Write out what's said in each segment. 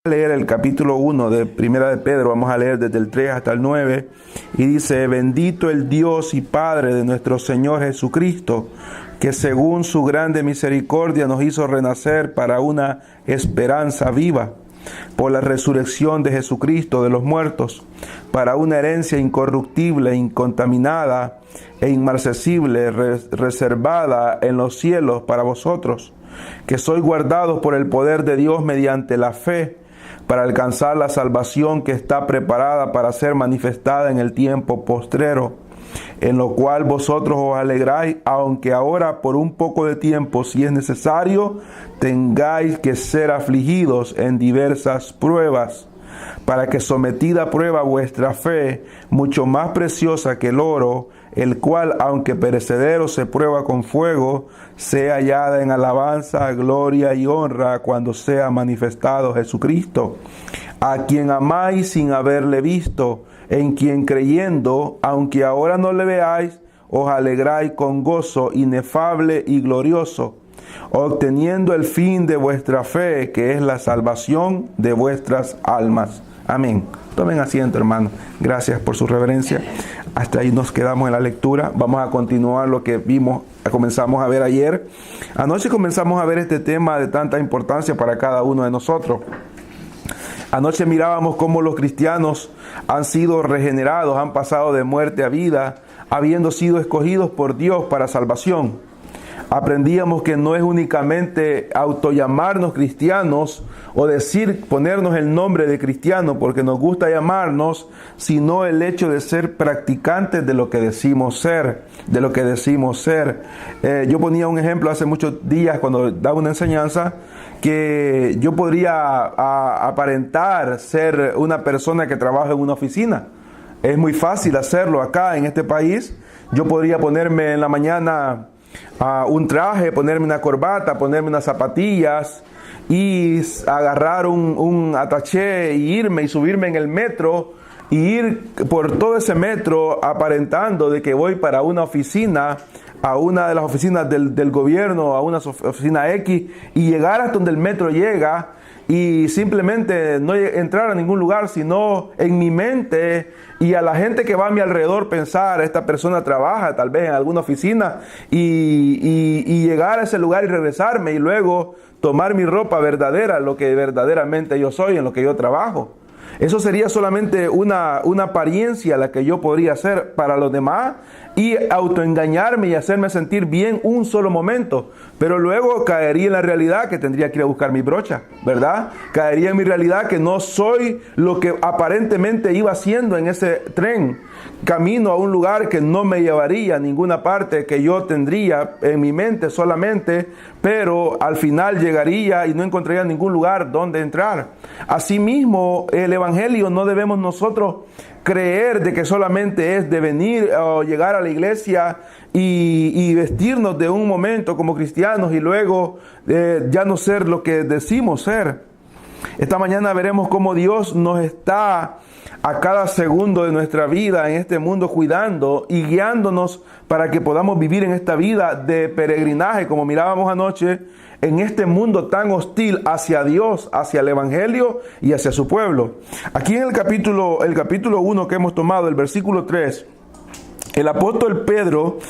Leer el capítulo 1 de Primera de Pedro, vamos a leer desde el 3 hasta el 9, y dice: bendito el Dios y Padre de nuestro Señor Jesucristo, que según su grande misericordia nos hizo renacer para una esperanza viva, por la resurrección de Jesucristo de los muertos, para una herencia incorruptible, incontaminada e inmarcesible, reservada en los cielos para vosotros, que sois guardados por el poder de Dios mediante la fe, para alcanzar la salvación que está preparada para ser manifestada en el tiempo postrero, en lo cual vosotros os alegráis, aunque ahora por un poco de tiempo, si es necesario, tengáis que ser afligidos en diversas pruebas, para que sometida a prueba vuestra fe, mucho más preciosa que el oro, el cual, aunque perecedero se prueba con fuego, sea hallada en alabanza, gloria y honra cuando sea manifestado Jesucristo, a quien amáis sin haberle visto, en quien creyendo, aunque ahora no le veáis, os alegráis con gozo inefable y glorioso, obteniendo el fin de vuestra fe, que es la salvación de vuestras almas. Amén. Tomen asiento, hermano. Gracias por su reverencia. Hasta ahí nos quedamos en la lectura. Vamos a continuar lo que comenzamos a ver ayer. Anoche comenzamos a ver este tema de tanta importancia para cada uno de nosotros. Anoche mirábamos cómo los cristianos han sido regenerados, han pasado de muerte a vida, habiendo sido escogidos por Dios para salvación. Aprendíamos que no es únicamente autollamarnos cristianos o ponernos el nombre de cristiano porque nos gusta llamarnos, sino el hecho de ser practicantes de lo que decimos ser, Yo ponía un ejemplo hace muchos días cuando daba una enseñanza, que yo podría aparentar ser una persona que trabaja en una oficina. Es muy fácil hacerlo acá en este país. Yo podría ponerme en la mañana un traje, ponerme una corbata, ponerme unas zapatillas y agarrar un ataché y irme y subirme en el metro y ir por todo ese metro aparentando de que voy para una oficina, a una de las oficinas del gobierno, a una oficina X, y llegar hasta donde el metro llega y simplemente no entrar a ningún lugar, sino en mi mente y a la gente que va a mi alrededor pensar: esta persona trabaja tal vez en alguna oficina, y llegar a ese lugar y regresarme y luego tomar mi ropa verdadera, lo que verdaderamente yo soy, en lo que yo trabajo. Eso sería solamente una apariencia la que yo podría hacer para los demás y autoengañarme y hacerme sentir bien un solo momento. Pero luego caería en la realidad que tendría que ir a buscar mi brocha, ¿verdad? Caería en mi realidad que no soy lo que aparentemente iba haciendo en ese tren, camino a un lugar que no me llevaría a ninguna parte, que yo tendría en mi mente solamente, pero al final llegaría y no encontraría ningún lugar donde entrar. Asimismo, el Evangelio no debemos nosotros creer de que solamente es de venir o llegar a la iglesia y vestirnos de un momento como cristianos y luego ya no ser lo que decimos ser. Esta mañana veremos cómo Dios nos está a cada segundo de nuestra vida en este mundo cuidando y guiándonos para que podamos vivir en esta vida de peregrinaje, como mirábamos anoche, en este mundo tan hostil hacia Dios, hacia el Evangelio y hacia su pueblo. Aquí en el capítulo 1 que hemos tomado, el versículo 3, el apóstol Pedro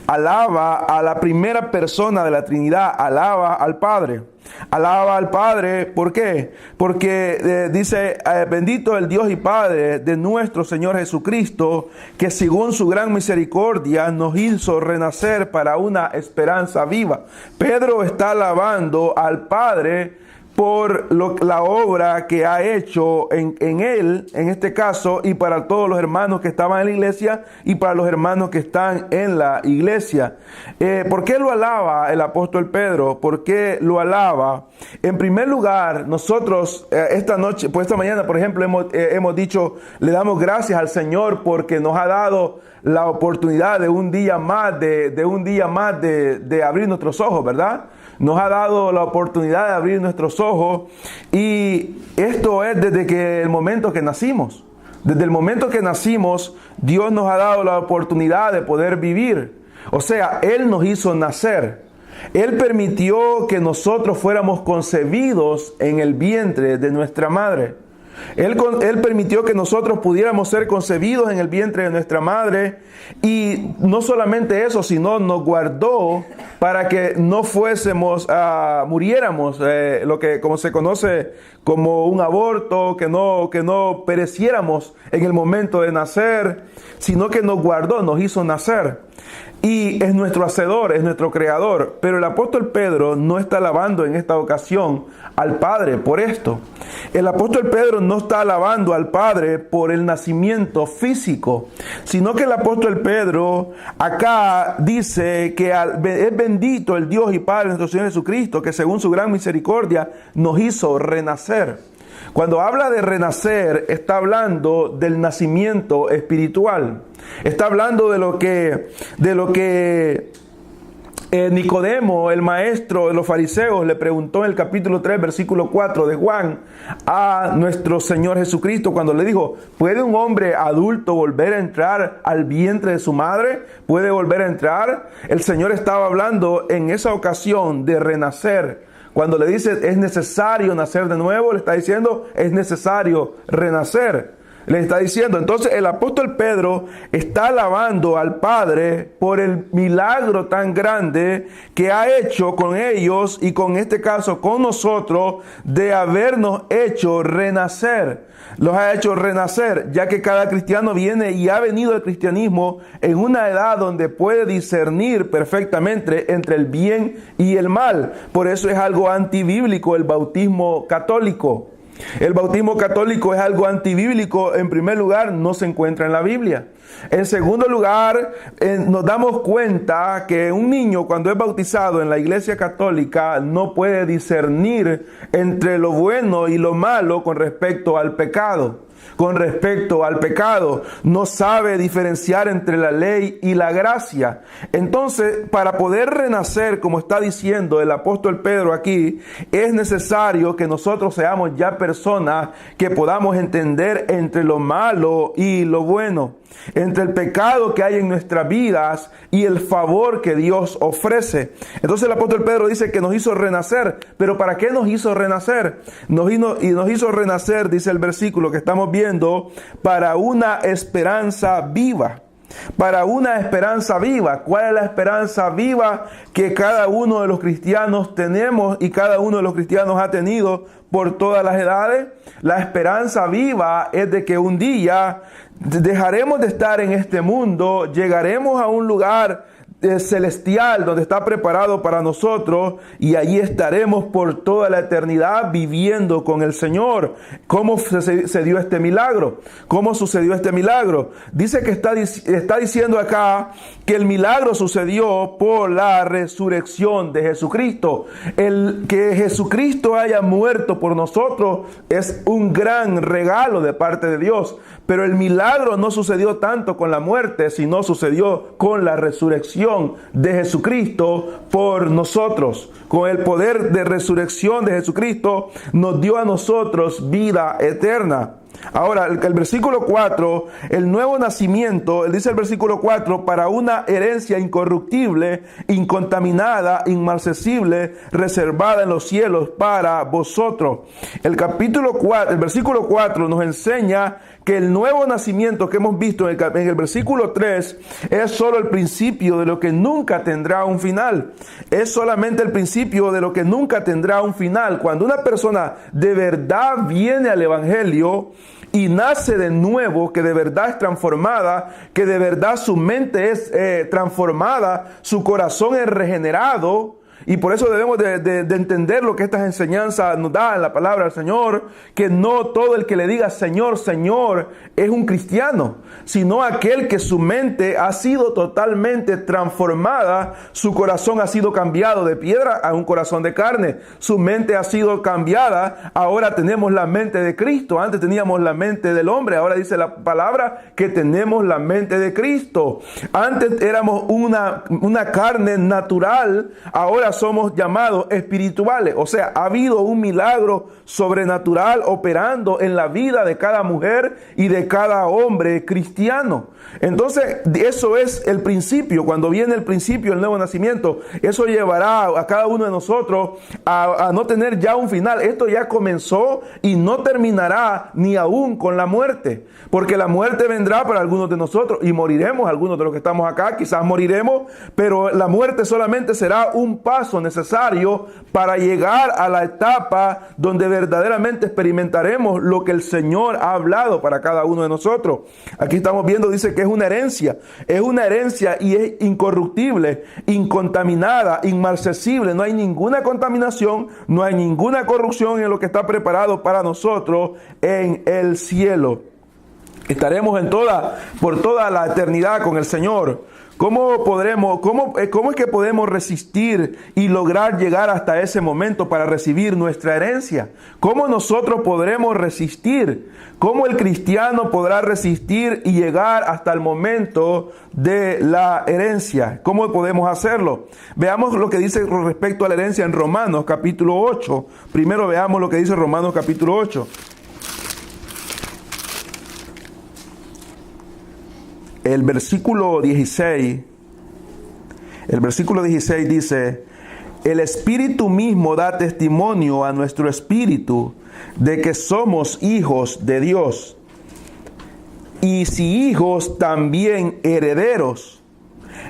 alaba a la primera persona de la Trinidad, alaba al Padre. Alaba al Padre, ¿por qué? Porque dice: bendito el Dios y Padre de nuestro Señor Jesucristo, que según su gran misericordia nos hizo renacer para una esperanza viva. Pedro está alabando al Padre por la obra que ha hecho en él, en este caso, y para todos los hermanos que estaban en la iglesia y para los hermanos que están en la iglesia. ¿Por qué lo alaba el apóstol Pedro? ¿Por qué lo alaba? En primer lugar, nosotros esta mañana, por ejemplo, hemos dicho: le damos gracias al Señor porque nos ha dado la oportunidad de un día más de abrir nuestros ojos, ¿verdad? Nos ha dado la oportunidad de abrir nuestros ojos, y esto es desde el momento que nacimos. Desde el momento que nacimos, Dios nos ha dado la oportunidad de poder vivir. O sea, Él nos hizo nacer. Él permitió que nosotros fuéramos concebidos en el vientre de nuestra madre. Él permitió que nosotros pudiéramos ser concebidos en el vientre de nuestra madre, y no solamente eso, sino nos guardó para que no fuésemos, muriéramos, lo que como se conoce como un aborto, que no pereciéramos en el momento de nacer, sino que nos guardó, nos hizo nacer. Y es nuestro hacedor, es nuestro creador. Pero el apóstol Pedro no está alabando en esta ocasión al Padre por esto. El apóstol Pedro no está alabando al Padre por el nacimiento físico, sino que el apóstol Pedro acá dice que es bendito el Dios y Padre de nuestro Señor Jesucristo, que según su gran misericordia nos hizo renacer. Cuando habla de renacer, está hablando del nacimiento espiritual. Está hablando de lo que Nicodemo, el maestro de los fariseos, le preguntó en el capítulo 3, versículo 4 de Juan a nuestro Señor Jesucristo, cuando le dijo: ¿puede un hombre adulto volver a entrar al vientre de su madre? ¿Puede volver a entrar? El Señor estaba hablando en esa ocasión de renacer. Cuando le dice es necesario nacer de nuevo, le está diciendo es necesario renacer. Le está diciendo, entonces el apóstol Pedro está alabando al Padre por el milagro tan grande que ha hecho con ellos, y con este caso con nosotros, de habernos hecho renacer. Los ha hecho renacer, ya que cada cristiano viene y ha venido al cristianismo en una edad donde puede discernir perfectamente entre el bien y el mal. Por eso es algo antibíblico el bautismo católico. El bautismo católico es algo antibíblico. En primer lugar, no se encuentra en la Biblia. En segundo lugar, nos damos cuenta que un niño, cuando es bautizado en la iglesia católica, no puede discernir entre lo bueno y lo malo con respecto al pecado. No sabe diferenciar entre la ley y la gracia. Entonces, para poder renacer, como está diciendo el apóstol Pedro aquí, es necesario que nosotros seamos ya personas que podamos entender entre lo malo y lo bueno, entre el pecado que hay en nuestras vidas y el favor que Dios ofrece. Entonces el apóstol Pedro dice que nos hizo renacer. ¿Pero para qué nos hizo renacer? Nos hizo renacer, dice el versículo que estamos viendo, para una esperanza viva. Para una esperanza viva. ¿Cuál es la esperanza viva que cada uno de los cristianos tenemos y cada uno de los cristianos ha tenido por todas las edades? La esperanza viva es de que un día dejaremos de estar en este mundo, llegaremos a un lugar celestial donde está preparado para nosotros, y allí estaremos por toda la eternidad viviendo con el Señor. ¿Cómo se dio este milagro? ¿Cómo sucedió este milagro? Dice que está diciendo acá que el milagro sucedió por la resurrección de Jesucristo. El que Jesucristo haya muerto por nosotros es un gran regalo de parte de Dios, pero el milagro no sucedió tanto con la muerte, sino sucedió con la resurrección de Jesucristo por nosotros. Con el poder de resurrección de Jesucristo nos dio a nosotros vida eterna. Ahora, el versículo 4, el nuevo nacimiento, él dice el versículo 4, para una herencia incorruptible, incontaminada, inmarcesible, reservada en los cielos para vosotros. El versículo 4 nos enseña que el nuevo nacimiento que hemos visto en el versículo 3 es solo el principio de lo que nunca tendrá un final. Es solamente el principio de lo que nunca tendrá un final. Cuando una persona de verdad viene al evangelio y nace de nuevo, que de verdad es transformada, que de verdad su mente es transformada, su corazón es regenerado. Y por eso debemos de entender lo que estas enseñanzas nos dan en la palabra del Señor, que no todo el que le diga Señor, Señor es un cristiano, sino aquel que su mente ha sido totalmente transformada, su corazón ha sido cambiado de piedra a un corazón de carne, su mente ha sido cambiada, ahora tenemos la mente de Cristo, antes teníamos la mente del hombre, ahora dice la palabra que tenemos la mente de Cristo. Antes éramos una carne natural, ahora ahora somos llamados espirituales. O sea, ha habido un milagro sobrenatural operando en la vida de cada mujer y de cada hombre cristiano. Entonces, eso es el principio. Cuando viene el principio, el nuevo nacimiento, eso llevará a cada uno de nosotros a no tener ya un final. Esto ya comenzó y no terminará ni aún con la muerte, porque la muerte vendrá para algunos de nosotros y moriremos. Algunos de los que estamos acá quizás moriremos, pero la muerte solamente será un paso necesario para llegar a la etapa donde verdaderamente experimentaremos lo que el Señor ha hablado para cada uno de nosotros. Aquí estamos viendo, dice que es una herencia y es incorruptible, incontaminada, inmarcesible. No hay ninguna contaminación, no hay ninguna corrupción en lo que está preparado para nosotros en el cielo. Estaremos por toda la eternidad con el Señor. ¿Cómo es que podemos resistir y lograr llegar hasta ese momento para recibir nuestra herencia? ¿Cómo nosotros podremos resistir? ¿Cómo el cristiano podrá resistir y llegar hasta el momento de la herencia? ¿Cómo podemos hacerlo? Veamos lo que dice con respecto a la herencia en Romanos capítulo 8. Primero veamos lo que dice Romanos capítulo 8. El versículo 16 dice: el Espíritu mismo da testimonio a nuestro espíritu de que somos hijos de Dios. Y si hijos, también herederos,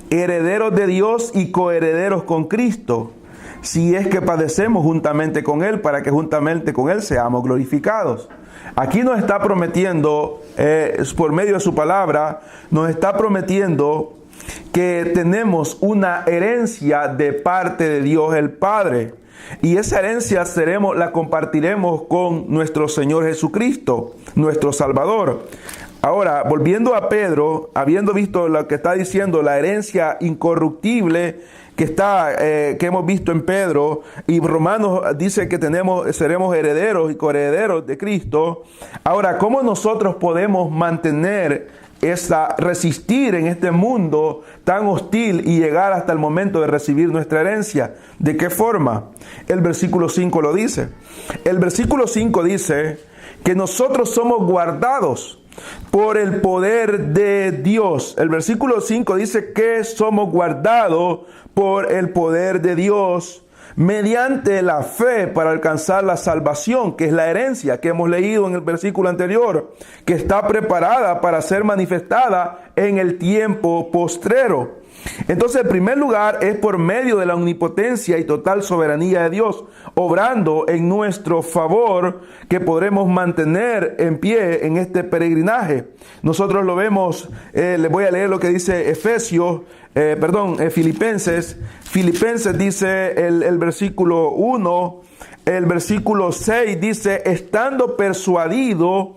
herederos de Dios y coherederos con Cristo, si es que padecemos juntamente con Él, para que juntamente con Él seamos glorificados. Aquí nos está prometiendo, por medio de su palabra, nos está prometiendo que tenemos una herencia de parte de Dios el Padre. Y esa herencia la compartiremos con nuestro Señor Jesucristo, nuestro Salvador. Ahora, volviendo a Pedro, habiendo visto lo que está diciendo, la herencia incorruptible que hemos visto en Pedro, y Romanos dice que seremos herederos y coherederos de Cristo. Ahora, ¿cómo nosotros podemos resistir en este mundo tan hostil y llegar hasta el momento de recibir nuestra herencia? ¿De qué forma? El versículo 5 lo dice. El versículo 5 dice que nosotros somos guardados por el poder de Dios. El versículo 5 dice que somos guardados por el poder de Dios mediante la fe para alcanzar la salvación, que es la herencia que hemos leído en el versículo anterior, que está preparada para ser manifestada en el tiempo postrero. Entonces, en primer lugar, es por medio de la omnipotencia y total soberanía de Dios, obrando en nuestro favor, que podremos mantener en pie en este peregrinaje. Nosotros lo vemos, les voy a leer lo que dice Filipenses. Filipenses dice el versículo 1, el versículo 6 dice: estando persuadido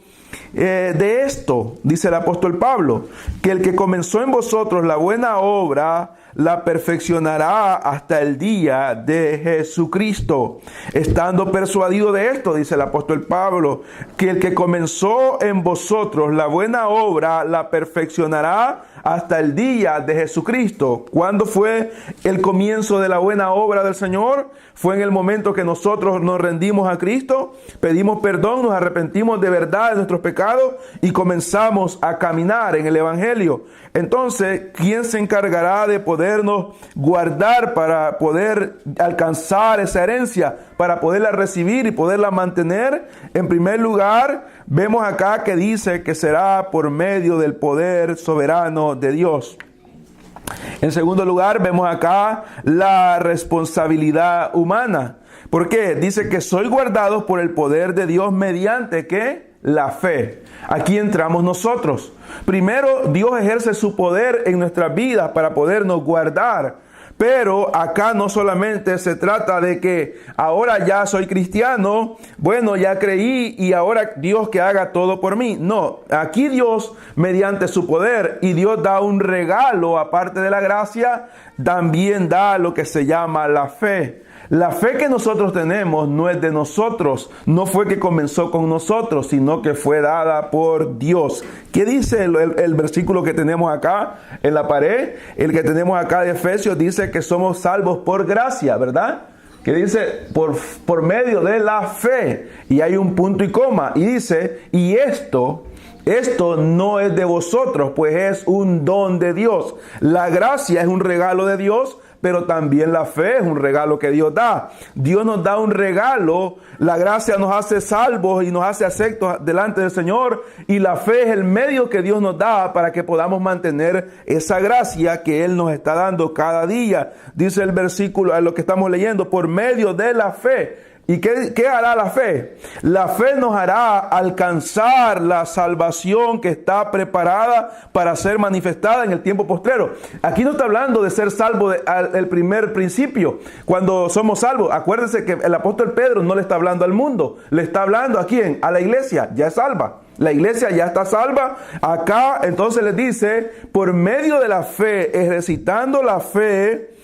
de esto, dice el apóstol Pablo, que el que comenzó en vosotros la buena obra la perfeccionará hasta el día de Jesucristo. Estando persuadido de esto, dice el apóstol Pablo, que el que comenzó en vosotros la buena obra la perfeccionará hasta el día de Jesucristo. ¿Cuándo fue el comienzo de la buena obra del Señor? Fue en el momento que nosotros nos rendimos a Cristo, pedimos perdón, nos arrepentimos de verdad de nuestros pecados y comenzamos a caminar en el Evangelio. Entonces, ¿quién se encargará de podernos guardar para poder alcanzar esa herencia, para poderla recibir y poderla mantener? En primer lugar, vemos acá que dice que será por medio del poder soberano de Dios. En segundo lugar, vemos acá la responsabilidad humana. ¿Por qué? Dice que soy guardados por el poder de Dios mediante ¿qué? La fe. Aquí entramos nosotros. Primero, Dios ejerce su poder en nuestras vidas para podernos guardar. Pero acá no solamente se trata de que ahora ya soy cristiano, bueno, ya creí y ahora Dios que haga todo por mí. No, aquí Dios mediante su poder, y Dios da un regalo aparte de la gracia, también da lo que se llama la fe. La fe que nosotros tenemos no es de nosotros, no fue que comenzó con nosotros, sino que fue dada por Dios. ¿Qué dice el versículo que tenemos acá en la pared? El que tenemos acá de Efesios dice que somos salvos por gracia, ¿verdad? Que dice por medio de la fe, y hay un punto y coma, y dice, y esto no es de vosotros, pues es un don de Dios. La gracia es un regalo de Dios, pero también la fe es un regalo que Dios da. Dios nos da un regalo, la gracia nos hace salvos y nos hace aceptos delante del Señor, y la fe es el medio que Dios nos da para que podamos mantener esa gracia que Él nos está dando cada día. Dice el versículo, lo que estamos leyendo, por medio de la fe. ¿Y qué hará la fe? La fe nos hará alcanzar la salvación que está preparada para ser manifestada en el tiempo postrero. Aquí no está hablando de ser salvo el primer principio, cuando somos salvos. Acuérdense que el apóstol Pedro no le está hablando al mundo, le está hablando ¿a quién? A la iglesia, ya es salva. La iglesia ya está salva. Acá entonces les dice, por medio de la fe, ejercitando la fe,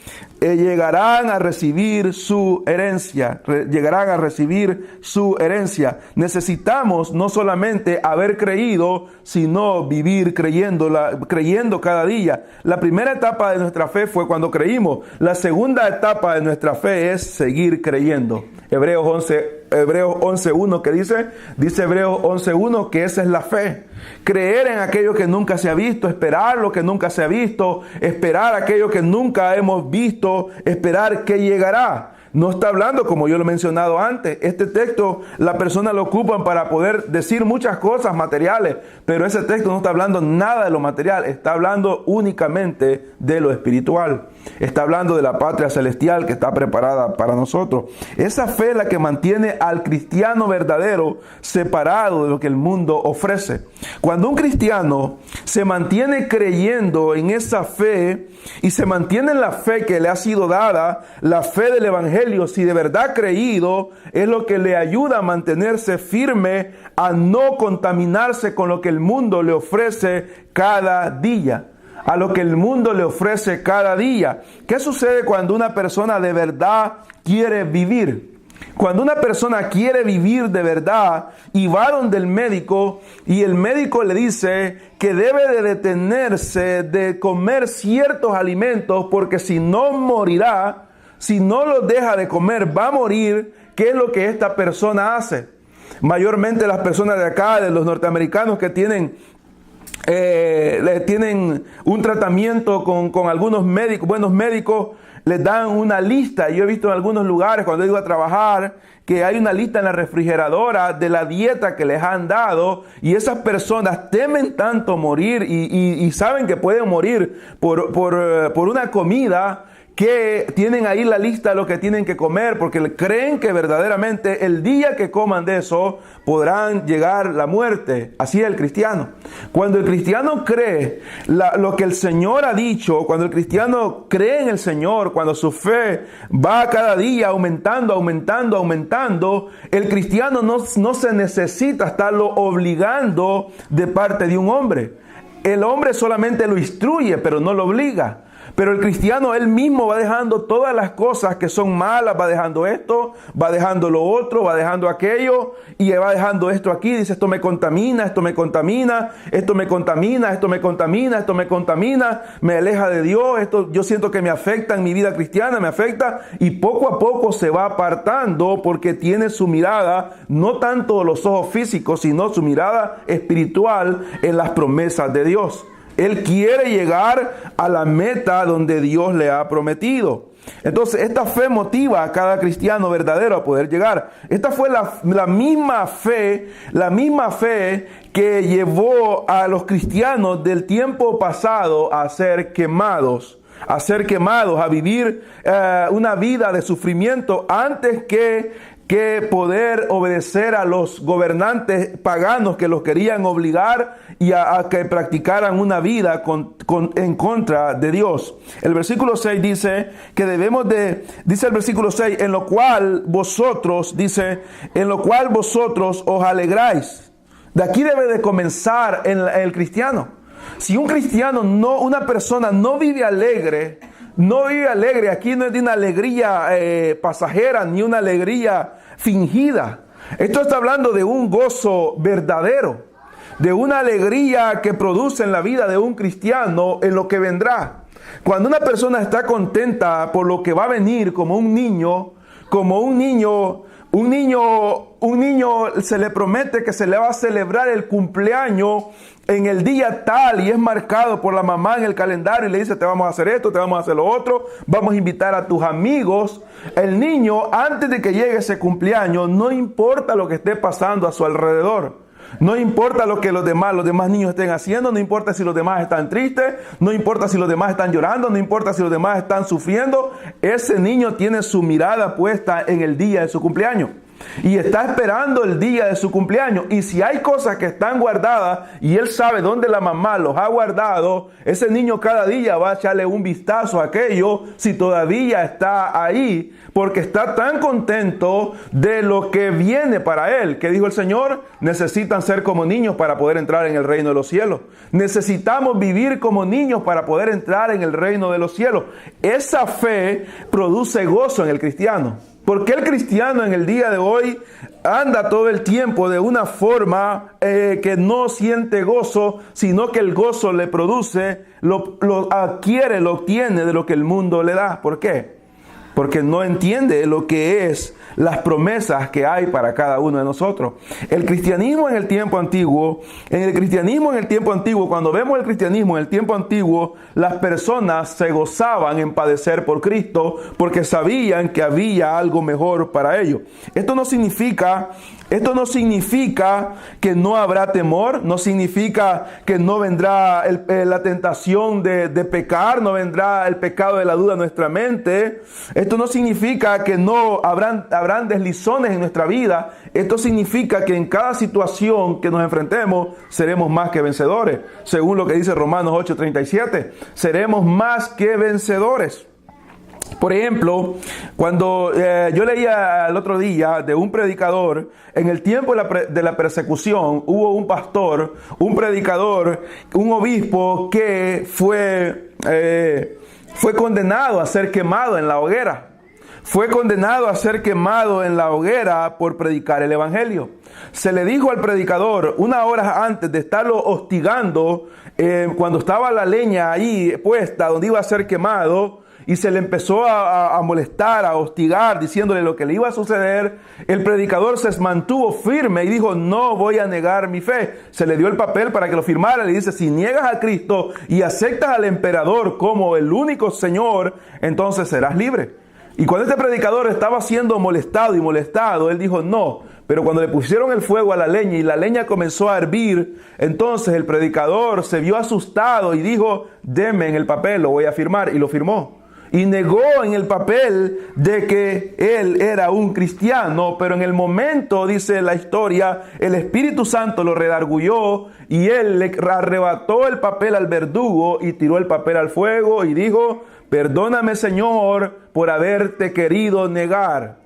llegarán a recibir su herencia. Llegarán a recibir su herencia. Necesitamos no solamente haber creído, sino vivir creyendo cada día. La primera etapa de nuestra fe fue cuando creímos. La segunda etapa de nuestra fe es seguir creyendo. Hebreos 11:1 que dice Hebreos 11:1 que esa es la fe. Creer en aquello que nunca se ha visto, esperar lo que nunca se ha visto, esperar aquello que nunca hemos visto, esperar que llegará. No está hablando, como yo lo he mencionado antes, este texto la persona lo ocupan para poder decir muchas cosas materiales, pero ese texto no está hablando nada de lo material, está hablando únicamente de lo espiritual. Está hablando de la patria celestial que está preparada para nosotros. Esa fe es la que mantiene al cristiano verdadero separado de lo que el mundo ofrece. Cuando un cristiano se mantiene creyendo en esa fe y se mantiene en la fe que le ha sido dada, la fe del evangelio, si de verdad creído, es lo que le ayuda a mantenerse firme, a no contaminarse con lo que el mundo le ofrece cada día. A lo que el mundo le ofrece cada día. ¿Qué sucede cuando una persona de verdad quiere vivir? Cuando una persona quiere vivir de verdad y va donde el médico y el médico le dice que debe de detenerse de comer ciertos alimentos porque si no morirá, si no los deja de comer va a morir, ¿qué es lo que esta persona hace? Mayormente las personas de acá, de los norteamericanos que tienen un tratamiento con algunos médicos, buenos médicos, les dan una lista. Yo he visto en algunos lugares cuando he ido a trabajar que hay una lista en la refrigeradora de la dieta que les han dado, y esas personas temen tanto morir y saben que pueden morir por una comida, que tienen ahí la lista de lo que tienen que comer, porque creen que verdaderamente el día que coman de eso podrán llegar la muerte. Así es el cristiano. Cuando el cristiano cree lo que el Señor ha dicho, cuando el cristiano cree en el Señor, cuando su fe va cada día aumentando, el cristiano no se necesita estarlo obligando de parte de un hombre. El hombre solamente lo instruye, pero no lo obliga. Pero el cristiano él mismo va dejando todas las cosas que son malas, va dejando esto, va dejando lo otro, va dejando aquello, y va dejando esto aquí. Dice, esto me contamina, esto me contamina, esto me contamina, esto me contamina, esto me contamina, me aleja de Dios, esto yo siento que me afecta en mi vida cristiana, me afecta, y poco a poco se va apartando porque tiene su mirada, no tanto los ojos físicos, sino su mirada espiritual en las promesas de Dios. Él quiere llegar a la meta donde Dios le ha prometido. Entonces, esta fe motiva a cada cristiano verdadero a poder llegar. Esta fue la misma fe que llevó a los cristianos del tiempo pasado a ser quemados, a vivir una vida de sufrimiento antes que poder obedecer a los gobernantes paganos que los querían obligar y a que practicaran una vida en contra de Dios. El versículo 6 dice que dice el versículo 6, en lo cual vosotros os alegráis. De aquí debe de comenzar el cristiano. Si un cristiano, una persona no vive alegre, no vive alegre. Aquí no es de una alegría pasajera ni una alegría fingida. Esto está hablando de un gozo verdadero, de una alegría que produce en la vida de un cristiano en lo que vendrá. Cuando una persona está contenta por lo que va a venir, como un niño se le promete que se le va a celebrar el cumpleaños en el día tal y es marcado por la mamá en el calendario y le dice: te vamos a hacer esto, te vamos a hacer lo otro, vamos a invitar a tus amigos. El niño, antes de que llegue ese cumpleaños, no importa lo que esté pasando a su alrededor. No importa lo que los demás niños estén haciendo, no importa si los demás están tristes, no importa si los demás están llorando, no importa si los demás están sufriendo. Ese niño tiene su mirada puesta en el día de su cumpleaños y está esperando el día de su cumpleaños. Y si hay cosas que están guardadas y él sabe dónde la mamá los ha guardado, ese niño cada día va a echarle un vistazo a aquello si todavía está ahí, porque está tan contento de lo que viene para él. ¿Qué dijo el Señor? Necesitan ser como niños para poder entrar en el reino de los cielos. Necesitamos vivir como niños para poder entrar en el reino de los cielos. Esa fe produce gozo en el cristiano. Porque el cristiano en el día de hoy anda todo el tiempo de una forma que no siente gozo, sino que el gozo le produce, lo adquiere, lo obtiene de lo que el mundo le da. ¿Por qué? Porque no entiende lo que es las promesas que hay para cada uno de nosotros. El cristianismo en el tiempo antiguo, cuando vemos el cristianismo en el tiempo antiguo, las personas se gozaban en padecer por Cristo porque sabían que había algo mejor para ellos. Esto no significa que no habrá temor, no significa que no vendrá la tentación de pecar, no vendrá el pecado de la duda a nuestra mente. Esto no significa que no habrán deslizones en nuestra vida. Esto significa que en cada situación que nos enfrentemos seremos más que vencedores. Según lo que dice Romanos 8:37, seremos más que vencedores. Por ejemplo, cuando yo leía el otro día de un predicador, en el tiempo de la persecución hubo un pastor, un predicador, un obispo que fue condenado a ser quemado en la hoguera. Fue condenado a ser quemado en la hoguera por predicar el evangelio. Se le dijo al predicador, una hora antes de estarlo hostigando, cuando estaba la leña ahí puesta donde iba a ser quemado, y se le empezó a molestar, a hostigar, diciéndole lo que le iba a suceder, el predicador se mantuvo firme y dijo: no voy a negar mi fe. Se le dio el papel para que lo firmara. Le dice: si niegas a Cristo y aceptas al emperador como el único Señor, entonces serás libre. Y cuando este predicador estaba siendo molestado, él dijo: no. Pero cuando le pusieron el fuego a la leña y la leña comenzó a hervir, entonces el predicador se vio asustado y dijo: denme en el papel, lo voy a firmar. Y lo firmó. Y negó en el papel de que él era un cristiano, pero en el momento, dice la historia, el Espíritu Santo lo redarguyó y él le arrebató el papel al verdugo y tiró el papel al fuego y dijo: perdóname, Señor, por haberte querido negar,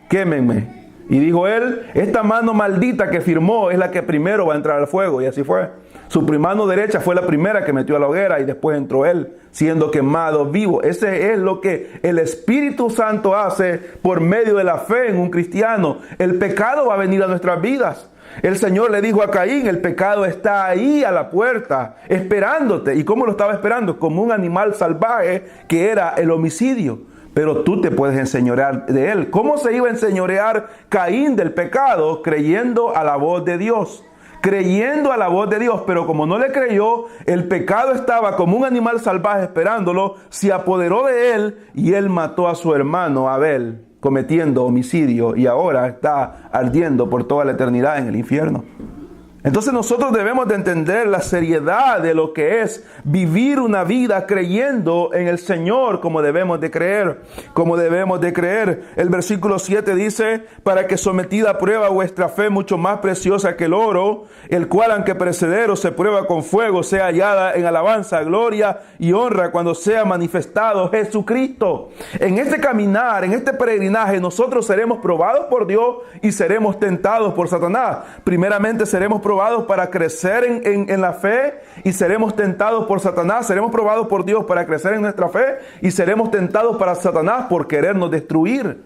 quémenme. Y dijo él: esta mano maldita que firmó es la que primero va a entrar al fuego. Y así fue. Su mano derecha fue la primera que metió a la hoguera y después entró él, siendo quemado vivo. Ese es lo que el Espíritu Santo hace por medio de la fe en un cristiano. El pecado va a venir a nuestras vidas. El Señor le dijo a Caín: el pecado está ahí a la puerta, esperándote. ¿Y cómo lo estaba esperando? Como un animal salvaje que era el homicidio. Pero tú te puedes enseñorear de él. ¿Cómo se iba a enseñorear Caín del pecado? Creyendo a la voz de Dios. Creyendo a la voz de Dios, pero como no le creyó, el pecado estaba como un animal salvaje esperándolo, se apoderó de él y él mató a su hermano Abel, cometiendo homicidio, y ahora está ardiendo por toda la eternidad en el infierno. Entonces nosotros debemos de entender la seriedad de lo que es vivir una vida creyendo en el Señor como debemos de creer, El versículo 7 dice: para que sometida a prueba vuestra fe, mucho más preciosa que el oro, el cual aunque perecedero se prueba con fuego, sea hallada en alabanza, gloria y honra cuando sea manifestado Jesucristo. En este caminar, en este peregrinaje, nosotros seremos probados por Dios y seremos tentados por Satanás. Primeramente seremos probados probados para crecer en la fe y seremos tentados por Satanás. Seremos probados por Dios para crecer en nuestra fe y seremos tentados para Satanás por querernos destruir.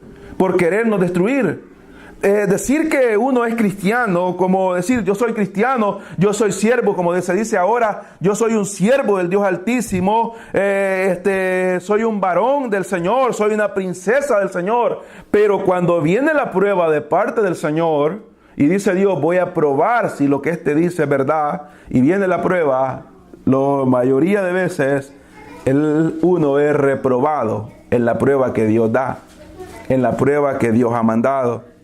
Decir que uno es cristiano, como decir yo soy cristiano, yo soy siervo, como se dice ahora, yo soy un siervo del Dios Altísimo, soy un varón del Señor, soy una princesa del Señor. Pero cuando viene la prueba de parte del Señor y dice Dios, voy a probar si lo que dice es verdad, y viene la prueba, la mayoría de veces uno es reprobado en la prueba que Dios da, en la prueba que Dios ha mandado.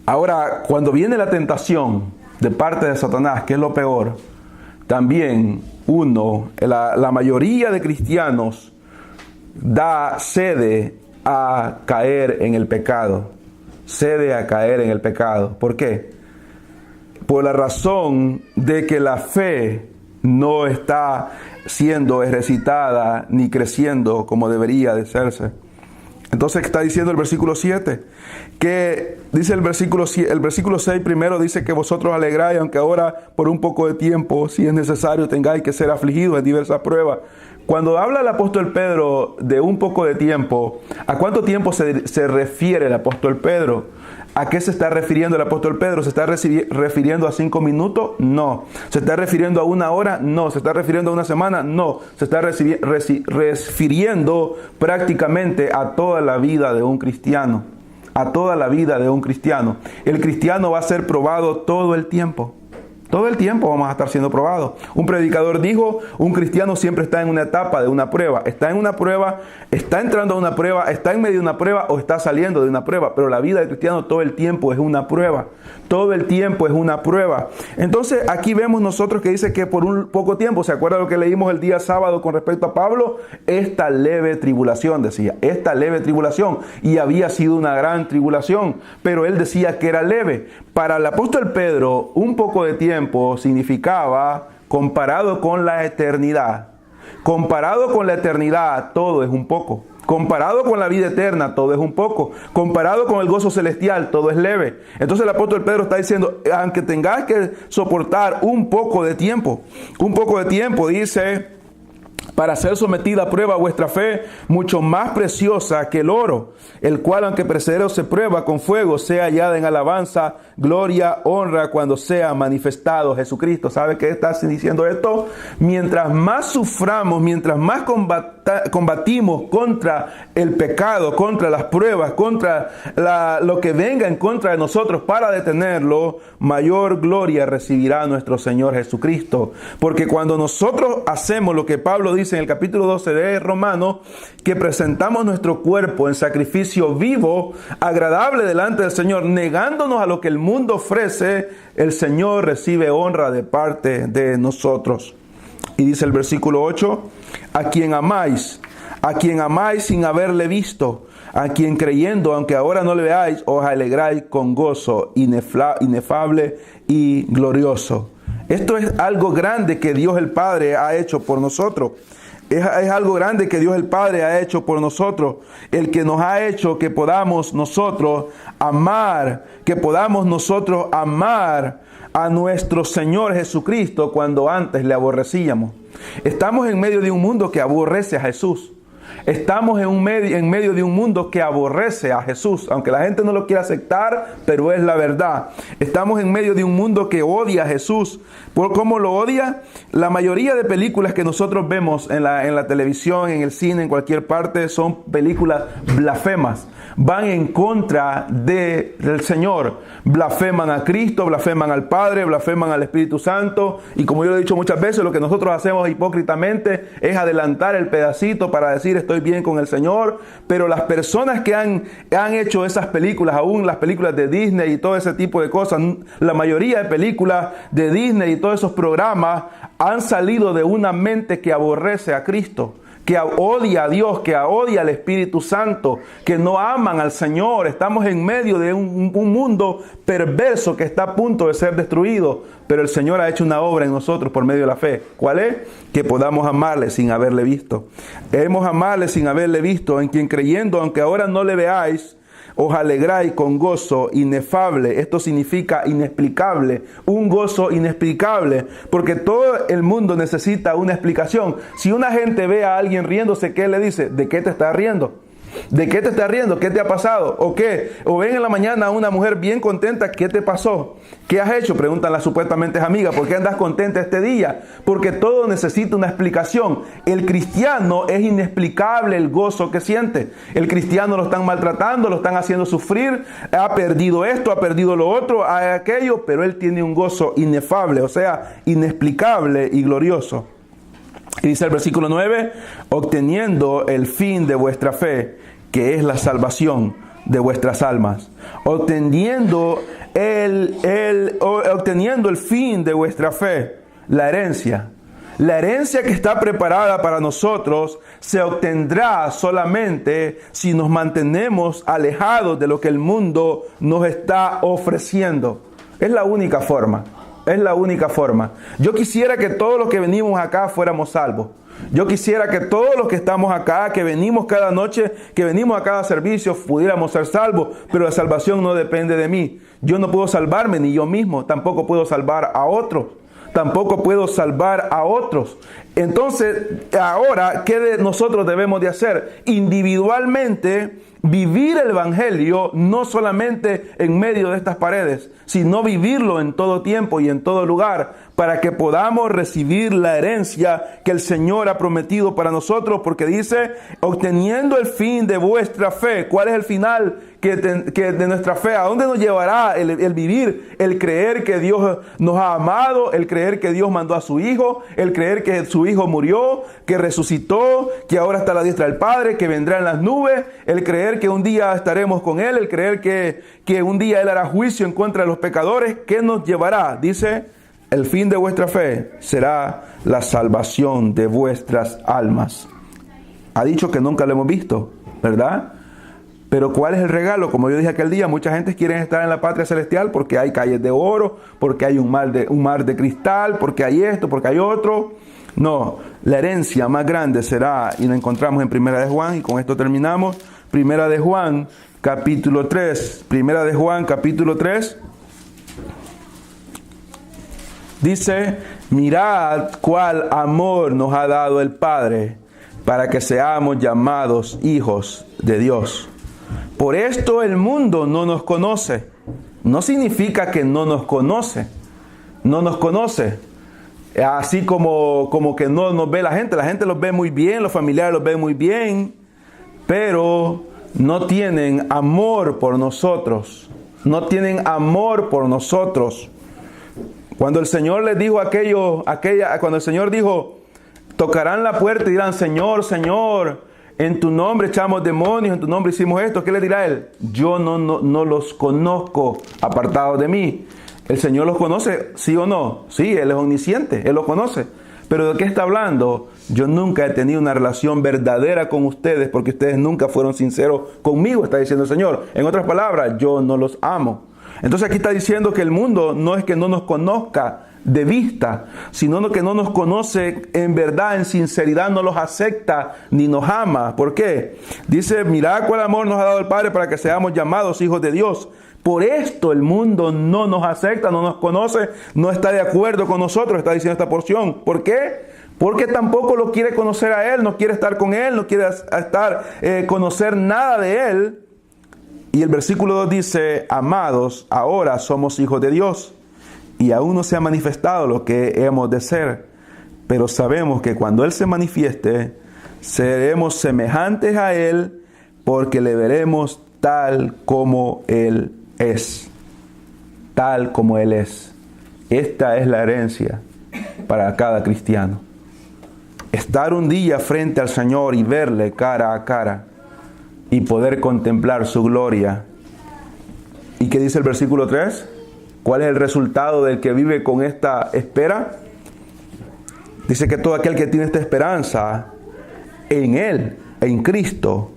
Ahora, cuando viene la tentación de parte de Satanás, que es lo peor, también la mayoría de cristianos cede a caer en el pecado. Cede a caer en el pecado. ¿Por qué? Por la razón de que la fe no está siendo ejercitada ni creciendo como debería de serse. Entonces está diciendo el versículo 7, que dice el versículo 6 primero dice que vosotros alegráis, aunque ahora por un poco de tiempo, si es necesario, tengáis que ser afligidos en diversas pruebas. Cuando habla el apóstol Pedro de un poco de tiempo, ¿a cuánto tiempo se refiere el apóstol Pedro? ¿A qué se está refiriendo el apóstol Pedro? ¿Se está refiriendo a 5 minutos? No. ¿Se está refiriendo a 1 hora? No. ¿Se está refiriendo a 1 semana? No. Se está refiriendo prácticamente a toda la vida de un cristiano. A toda la vida de un cristiano. El cristiano va a ser probado todo el tiempo. Todo el tiempo vamos a estar siendo probados. Un predicador dijo, un cristiano siempre está en una etapa de una prueba. Está en una prueba, está entrando a una prueba, está en medio de una prueba o está saliendo de una prueba. Pero la vida del cristiano todo el tiempo es una prueba. Todo el tiempo es una prueba. Entonces aquí vemos nosotros que dice que por un poco tiempo, ¿se acuerda lo que leímos el día sábado con respecto a Pablo? Esta leve tribulación, decía, esta leve tribulación. Y había sido una gran tribulación, pero él decía que era leve. Para el apóstol Pedro, un poco de tiempo significaba, comparado con la eternidad. Comparado con la eternidad, todo es un poco. Comparado con la vida eterna, todo es un poco. Comparado con el gozo celestial, todo es leve. Entonces el apóstol Pedro está diciendo, aunque tengáis que soportar un poco de tiempo, dice, para ser sometida a prueba vuestra fe, mucho más preciosa que el oro, el cual aunque perecedero se prueba con fuego, sea hallada en alabanza, gloria, honra, cuando sea manifestado Jesucristo. ¿Sabe qué está diciendo esto? Mientras más suframos, mientras más combatimos contra el pecado, contra las pruebas, contra lo que venga en contra de nosotros para detenerlo, mayor gloria recibirá nuestro Señor Jesucristo. Porque cuando nosotros hacemos lo que Pablo dice en el capítulo 12 de Romanos, que presentamos nuestro cuerpo en sacrificio vivo, agradable delante del Señor, negándonos a lo que el mundo ofrece, el Señor recibe honra de parte de nosotros. Y dice el versículo 8, a quien amáis sin haberle visto, a quien creyendo, aunque ahora no le veáis, os alegráis con gozo inefable y glorioso. Esto es algo grande que Dios el Padre ha hecho por nosotros. Es algo grande que Dios el Padre ha hecho por nosotros. El que nos ha hecho que podamos nosotros amar a nuestro Señor Jesucristo cuando antes le aborrecíamos. Estamos en medio de un mundo que aborrece a Jesús. Estamos en medio de un mundo que aborrece a Jesús, aunque la gente no lo quiera aceptar, pero es la verdad. Estamos en medio de un mundo que odia a Jesús. ¿Por cómo lo odia? La mayoría de películas que nosotros vemos en la televisión, en el cine, en cualquier parte, son películas blasfemas. Van en contra del Señor. Blasfeman a Cristo, blasfeman al Padre, blasfeman al Espíritu Santo. Y como yo lo he dicho muchas veces, lo que nosotros hacemos hipócritamente es adelantar el pedacito para decir estoy bien con el Señor. Pero las personas que han hecho esas películas, aún las películas de Disney y todo ese tipo de cosas, la mayoría de películas de Disney y todos esos programas han salido de una mente que aborrece a Cristo, que odia a Dios, que odia al Espíritu Santo, que no aman al Señor. Estamos en medio de un mundo perverso que está a punto de ser destruido, pero el Señor ha hecho una obra en nosotros por medio de la fe. ¿Cuál es? Que podamos amarle sin haberle visto. Debemos amarle sin haberle visto, en quien creyendo, aunque ahora no le veáis, os alegráis con gozo inefable. Esto significa inexplicable, un gozo inexplicable, porque todo el mundo necesita una explicación. Si una gente ve a alguien riéndose, ¿qué le dice? ¿De qué te estás riendo? ¿De qué te estás riendo? ¿Qué te ha pasado? ¿O qué? O ven en la mañana a una mujer bien contenta, ¿qué te pasó? ¿Qué has hecho? Preguntan las supuestamente amigas. ¿Por qué andas contenta este día? Porque todo necesita una explicación. El cristiano es inexplicable el gozo que siente. El cristiano lo están maltratando, lo están haciendo sufrir, ha perdido esto, ha perdido lo otro, aquello, pero él tiene un gozo inefable, o sea, inexplicable y glorioso. Y dice el versículo 9, obteniendo el fin de vuestra fe, que es la salvación de vuestras almas. Obteniendo el fin de vuestra fe, la herencia. La herencia que está preparada para nosotros se obtendrá solamente si nos mantenemos alejados de lo que el mundo nos está ofreciendo. Es la única forma. Es la única forma. Yo quisiera que todos los que venimos acá fuéramos salvos. Yo quisiera que todos los que estamos acá, que venimos cada noche, que venimos a cada servicio, pudiéramos ser salvos. Pero la salvación no depende de mí. Yo no puedo salvarme ni yo mismo. Tampoco puedo salvar a otros. Tampoco puedo salvar a otros. Entonces, ahora, ¿qué nosotros debemos de hacer? Individualmente, vivir el evangelio no solamente en medio de estas paredes, sino vivirlo en todo tiempo y en todo lugar, para que podamos recibir la herencia que el Señor ha prometido para nosotros, porque dice, obteniendo el fin de vuestra fe. ¿Cuál es el final que de nuestra fe? ¿A dónde nos llevará el vivir? El creer que Dios nos ha amado, el creer que Dios mandó a su Hijo, el creer que su Hijo murió, que resucitó, que ahora está a la diestra del Padre, que vendrá en las nubes, el creer que un día estaremos con Él, el creer que un día Él hará juicio en contra de los pecadores. ¿Qué nos llevará? Dice, el fin de vuestra fe será la salvación de vuestras almas. Ha dicho que nunca lo hemos visto, ¿verdad? Pero ¿cuál es el regalo? Como yo dije aquel día, mucha gente quiere estar en la patria celestial porque hay calles de oro, porque hay un mar de cristal, porque hay esto, porque hay otro. No, la herencia más grande será, y la encontramos en Primera de Juan, y con esto terminamos. Primera de Juan, capítulo 3. Primera de Juan, capítulo 3. Dice, mirad cuál amor nos ha dado el Padre para que seamos llamados hijos de Dios. Por esto el mundo no nos conoce. No significa que no nos conoce. No nos conoce. Así como que no nos ve la gente. La gente los ve muy bien, los familiares los ven muy bien, pero no tienen amor por nosotros. No tienen amor por nosotros. Cuando el Señor les dijo cuando el Señor dijo, tocarán la puerta y dirán, Señor, Señor, en tu nombre echamos demonios, en tu nombre hicimos esto, ¿qué le dirá Él? Yo no los conozco, apartados de mí. ¿El Señor los conoce, sí o no? Sí, Él es omnisciente, Él los conoce. Pero ¿de qué está hablando? Yo nunca he tenido una relación verdadera con ustedes porque ustedes nunca fueron sinceros conmigo, está diciendo el Señor. En otras palabras, yo no los amo. Entonces aquí está diciendo que el mundo no es que no nos conozca de vista, sino que no nos conoce en verdad, en sinceridad, no los acepta ni nos ama. ¿Por qué? Dice, mirad cuál amor nos ha dado el Padre para que seamos llamados hijos de Dios. Por esto el mundo no nos acepta, no nos conoce, no está de acuerdo con nosotros, está diciendo esta porción. ¿Por qué? Porque tampoco lo quiere conocer a Él, no quiere estar con Él, no quiere conocer nada de Él. Y el versículo 2 dice, amados, ahora somos hijos de Dios, y aún no se ha manifestado lo que hemos de ser, pero sabemos que cuando Él se manifieste, seremos semejantes a Él, porque le veremos tal como Él es. Tal como Él es. Esta es la herencia para cada cristiano. Estar un día frente al Señor y verle cara a cara, y poder contemplar su gloria. ¿Y qué dice el versículo 3? ¿Cuál es el resultado del que vive con esta espera? Dice que todo aquel que tiene esta esperanza en Él, en Cristo,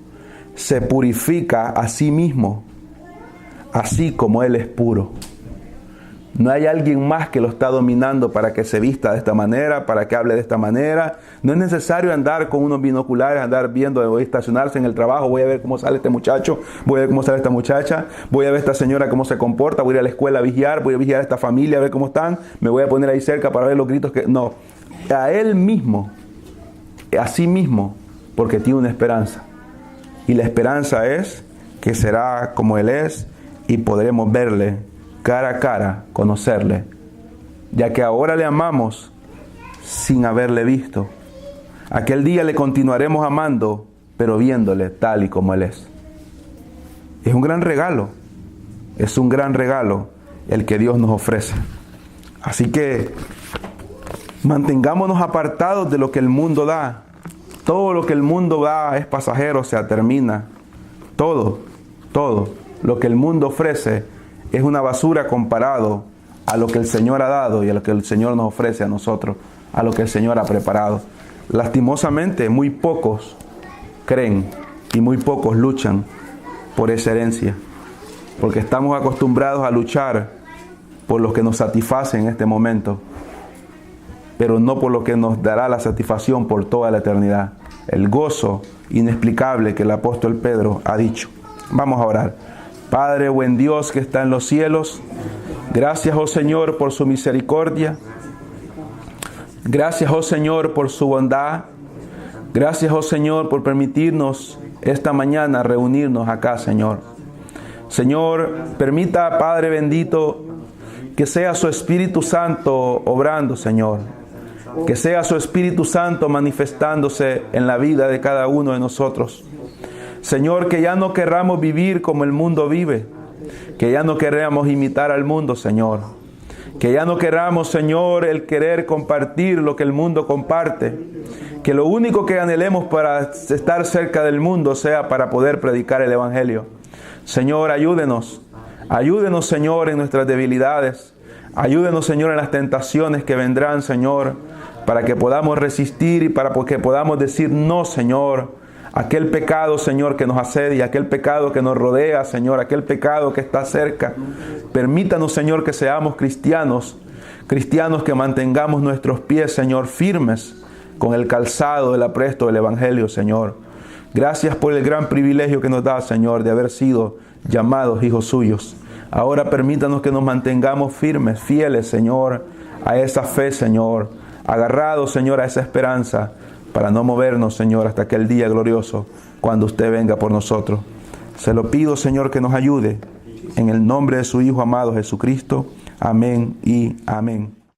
se purifica a sí mismo, así como Él es puro. No hay alguien más que lo está dominando para que se vista de esta manera, para que hable de esta manera. No es necesario andar con unos binoculares, andar viendo o estacionarse en el trabajo. Voy a ver cómo sale este muchacho, voy a ver cómo sale esta muchacha, voy a ver esta señora cómo se comporta, voy a ir a la escuela a vigiar, voy a vigiar a esta familia, a ver cómo están, me voy a poner ahí cerca para ver los gritos que... No, a él mismo, a sí mismo, porque tiene una esperanza. Y la esperanza es que será como Él es y podremos verle cara a cara, conocerle, ya que ahora le amamos sin haberle visto. Aquel día le continuaremos amando, pero viéndole tal y como Él es. Es un gran regalo, es un gran regalo el que Dios nos ofrece. Así que mantengámonos apartados de lo que el mundo da. Todo lo que el mundo da es pasajero, se termina. Todo lo que el mundo ofrece es una basura comparado a lo que el Señor ha dado y a lo que el Señor nos ofrece a nosotros, a lo que el Señor ha preparado. Lastimosamente, muy pocos creen y muy pocos luchan por esa herencia, porque estamos acostumbrados a luchar por lo que nos satisface en este momento, pero no por lo que nos dará la satisfacción por toda la eternidad. El gozo inexplicable que el apóstol Pedro ha dicho. Vamos a orar. Padre, buen Dios que está en los cielos, gracias, oh Señor, por su misericordia. Gracias, oh Señor, por su bondad. Gracias, oh Señor, por permitirnos esta mañana reunirnos acá, Señor. Señor, permita, Padre bendito, que sea su Espíritu Santo obrando, Señor. Que sea su Espíritu Santo manifestándose en la vida de cada uno de nosotros. Señor, que ya no querramos vivir como el mundo vive, que ya no queramos imitar al mundo, Señor, que ya no queramos, Señor, el querer compartir lo que el mundo comparte, que lo único que anhelemos para estar cerca del mundo sea para poder predicar el Evangelio. Señor, ayúdenos, Señor, en nuestras debilidades, ayúdenos, Señor, en las tentaciones que vendrán, Señor, para que podamos resistir y para que podamos decir no, Señor, aquel pecado, Señor, que nos asedia, aquel pecado que nos rodea, Señor, aquel pecado que está cerca. Permítanos, Señor, que seamos cristianos que mantengamos nuestros pies, Señor, firmes con el calzado del apresto del Evangelio, Señor. Gracias por el gran privilegio que nos da, Señor, de haber sido llamados hijos suyos. Ahora permítanos que nos mantengamos firmes, fieles, Señor, a esa fe, Señor, agarrados, Señor, a esa esperanza, para no movernos, Señor, hasta aquel día glorioso, cuando usted venga por nosotros. Se lo pido, Señor, que nos ayude, en el nombre de su Hijo amado Jesucristo. Amén y amén.